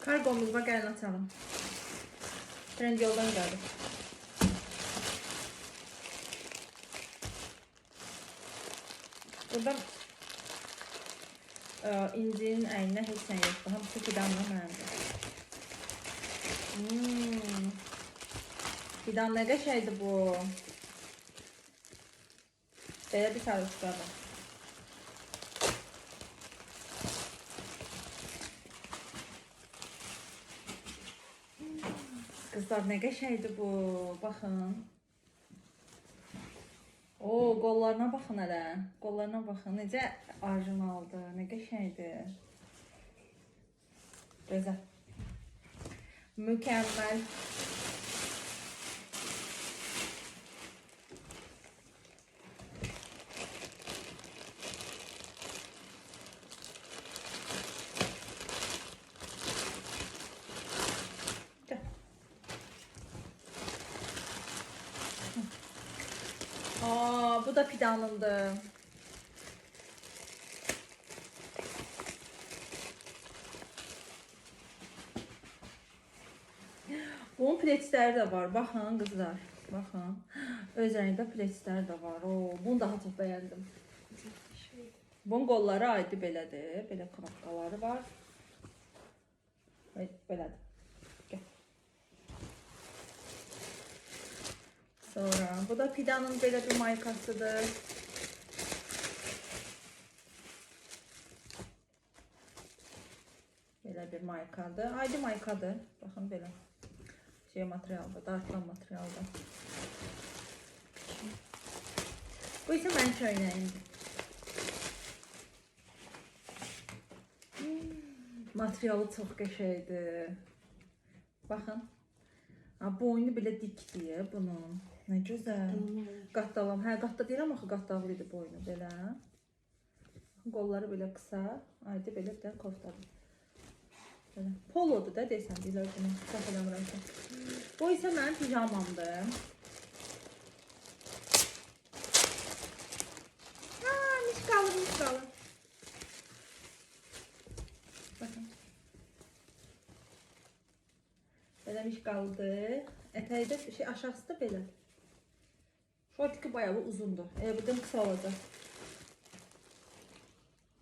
Kargomuz var, gəlin açalım. Trendyoldan gəldi. Burada incinin əyninə heç nə yoxdur. Hamısı fidanla mənimdir. Fidan nə qəşəydir bu. Belə bir sarışqadır. Kızlar nə qəşəydir bu. Baxın. Oo, qollarına baxın hələ. Qollarına baxın. Necə orijinaldır. Nə qəşəydir. Gözəl. Mükəmməl. Aa, bu da fidanındır. Bunun pleçləri də var. Baxın qızlar. Baxın. Öz rəngdə pleçləri də var. Oo, bunu daha çox bəyəndim. Bunun qolları ayrı belədir. Belə knopkaları var. Belədir. Gəl. Sonra bu da fidanın belə bir maykasıdır. Belə bir maykadır. Ayrı maykadır. Baxın belə. Şey materialda, dartlan materialda. Bu ise mənim köynəyimdir. Materialı çox qəşəngdir. Baxın. Boynu belə dikdir bunun. Nə gözəl. Qattalam. Hə, qatta deyirəm axı qattaqlı idi boynu belə. Qolları belə qısa. Ayrıca belə bir dənə koftadır. Belə. Polodur da desəm deyirlər bunu. Səhv eləmirəmsə. Bu isə mənim pijamamdır. Mişqalı, mişqalı. Baxın. Belə mişqalıdır. Ətəyi də aşağısı da belə. Şortiki bayağı uzundur. Buradan qısa olacaq.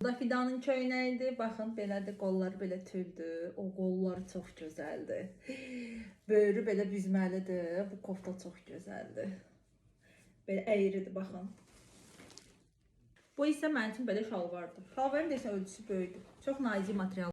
Bu da fidanın köynəyidir. Baxın, belədir. Qolları belə türdür. O qolları çox gözəldir. Böyrü belə büzməlidir. Bu kofta çox gözəldir. Belə əyridir, baxın. Bu isə mənim üçün belə şalvardır. Şalvarın desən ölçüsü böyükdür. Çox nazik material.